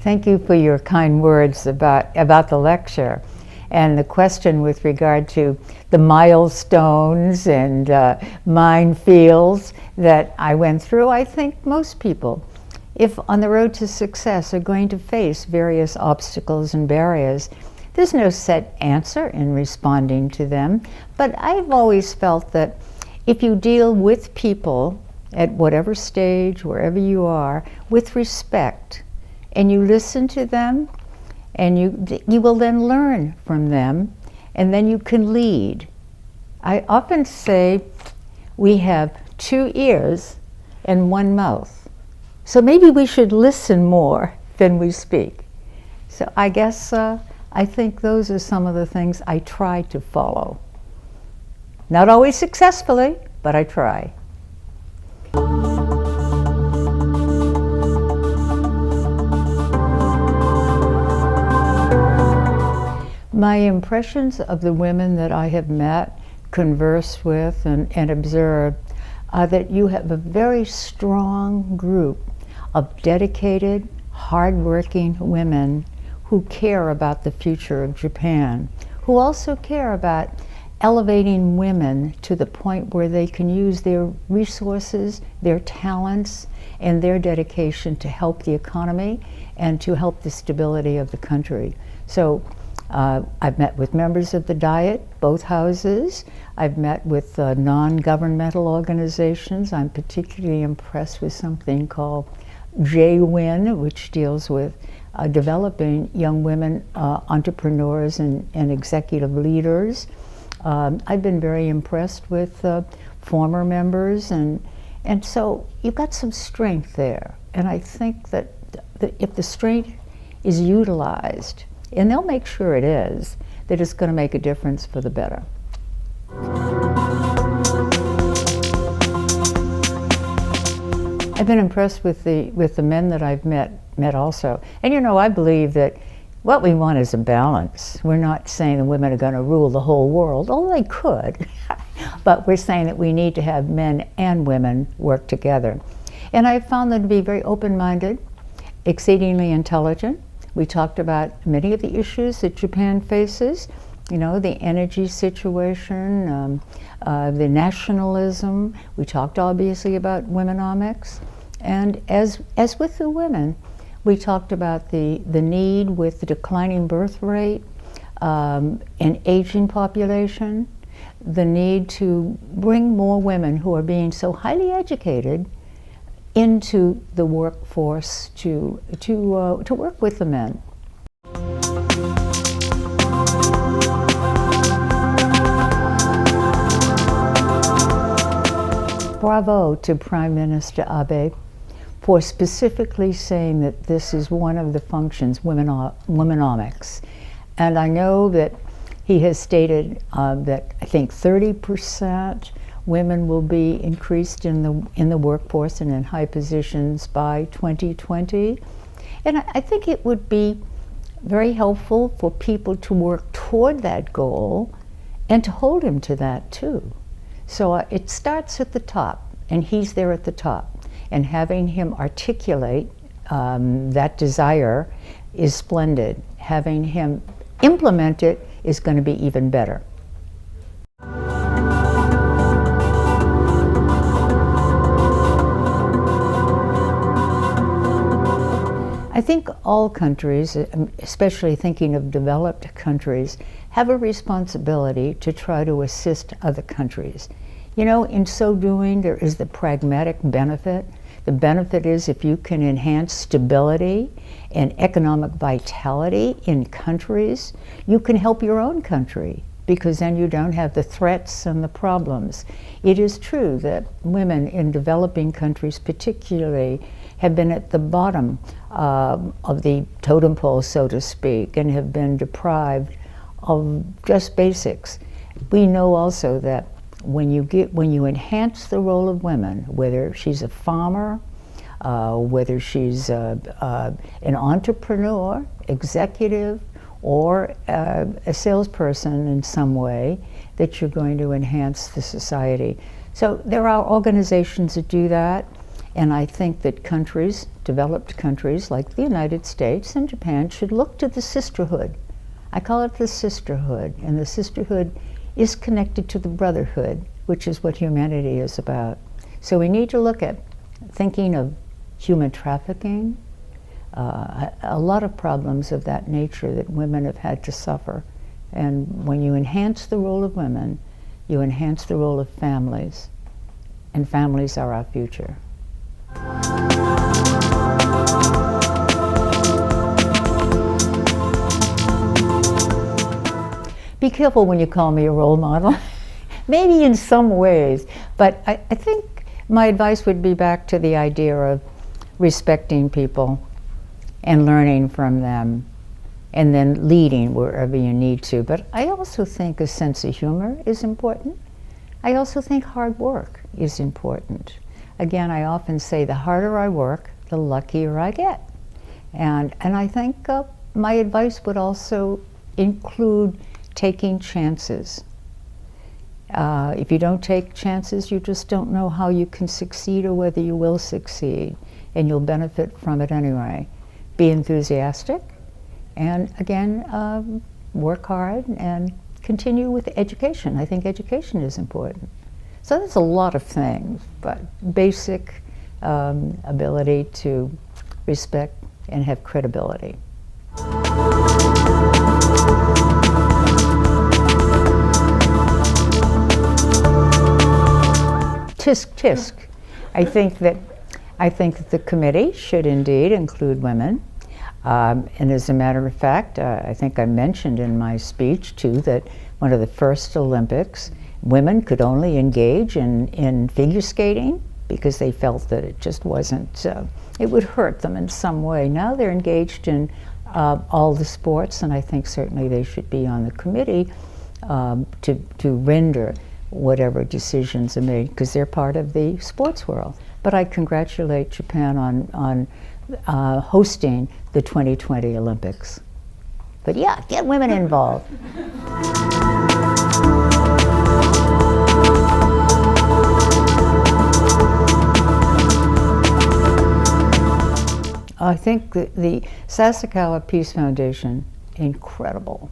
Thank you for your kind words about the lecture and the question with regard to the milestones and minefields that I went through. I think most people, if on the road to success, are going to face various obstacles and barriers. There's no set answer in responding to them, but I've always felt that if you deal with people at whatever stage, wherever you are, with respect, and you listen to them, and you will then learn from them, and then you can lead. I often say we have 2 ears and 1 mouth. So maybe we should listen more than we speak. So I guess I think those are some of the things I try to follow. Not always successfully, but I try. My impressions of the women that I have met, conversed with, and observed are that you have a very strong group of dedicated, hardworking women who care about the future of Japan, who also care about elevating women to the point where they can use their resources, their talents, and their dedication to help the economy and to help the stability of the country. So I've met with members of the Diet, both houses. I've met with non-governmental organizations. I'm particularly impressed with something called JWIN, which deals with developing young women entrepreneurs and executive leaders. I've been very impressed with former members, and so you've got some strength there. And I think that if the strength is utilized, and they'll make sure it is, that it's going to make a difference for the better. I've been impressed with the men that I've met also. And you know, I believe that what we want is a balance. We're not saying the women are going to rule the whole world, although they could. But we're saying that we need to have men and women work together. And I've found them to be very open-minded, exceedingly intelligent. We talked about many of the issues that Japan faces, you know, the energy situation, the nationalism. We talked obviously about womenomics. And as with the women, we talked about the need with the declining birth rate, an aging population, the need to bring more women who are being so highly educated into the workforce to work with the men. Bravo to Prime Minister Abe for specifically saying that this is one of the functions, womenomics. And I know that he has stated that I think 30% women will be increased in the workforce and in high positions by 2020. And I think it would be very helpful for people to work toward that goal and to hold him to that too. So it starts at the top, and he's there at the top. And having him articulate that desire is splendid. Having him implement it is going to be even better. I think all countries, especially thinking of developed countries, have a responsibility to try to assist other countries. You know, in so doing, there is the pragmatic benefit. The benefit is if you can enhance stability and economic vitality in countries, you can help your own country, because then you don't have the threats and the problems. It is true that women in developing countries particularly have been at the bottom of the totem pole, so to speak, and have been deprived of just basics. We know also that when you enhance the role of women, whether she's a farmer, whether she's an entrepreneur, executive, or a salesperson in some way, that you're going to enhance the society. So there are organizations that do that, And I think that countries, developed countries like the United States and Japan, should look to the sisterhood. I call it the sisterhood, and the sisterhood is connected to the brotherhood, which is what humanity is about. So we need to look at thinking of human trafficking, a lot of problems of that nature that women have had to suffer. And when you enhance the role of women, you enhance the role of families, and families are our future. Be careful when you call me a role model. Maybe in some ways, but I think my advice would be back to the idea of respecting people and learning from them, and then leading wherever you need to. But I also think a sense of humor is important. I also think hard work is important. Again, I often say the harder I work, the luckier I get. And I think my advice would also include taking chances. If you don't take chances, you just don't know how you can succeed or whether you will succeed, and you'll benefit from it anyway. Be enthusiastic, and again, work hard and continue with education. I think education is important. So there's a lot of things, but basic ability to respect and have credibility. Tisk, tisk. I think that the committee should indeed include women. And as a matter of fact, I think I mentioned in my speech too that one of the first Olympics, women could only engage in figure skating because they felt that it just wasn't, it would hurt them in some way. Now they're engaged in all the sports, and I think certainly they should be on the committee to render whatever decisions are made, because they're part of the sports world. But I congratulate Japan on hosting the 2020 Olympics. But yeah, get women involved. I think the Sasakawa Peace Foundation, incredible.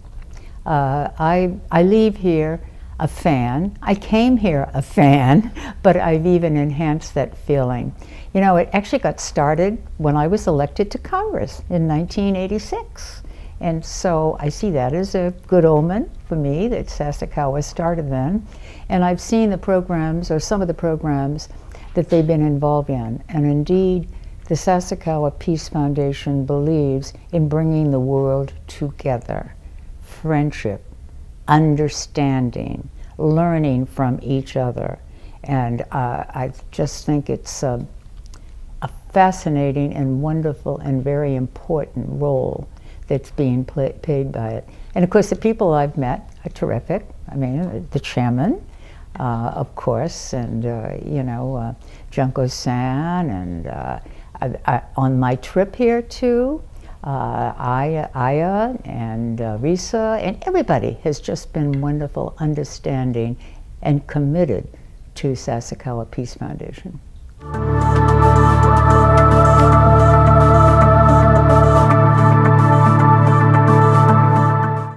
I leave here a fan. I came here a fan, but I've even enhanced that feeling. You know, it actually got started when I was elected to Congress in 1986. And so I see that as a good omen for me that Sasakawa started then. And I've seen the programs, or some of the programs, that they've been involved in. And indeed, the Sasakawa Peace Foundation believes in bringing the world together. Friendship, understanding, learning from each other. And I just think it's a fascinating and wonderful and very important role that's being paid by it. And of course, the people I've met are terrific. I mean, the chairman, of course, and you know, Junko-san, and on my trip here too, Aya and Risa, and everybody has just been wonderful, understanding, and committed to Sasakawa Peace Foundation.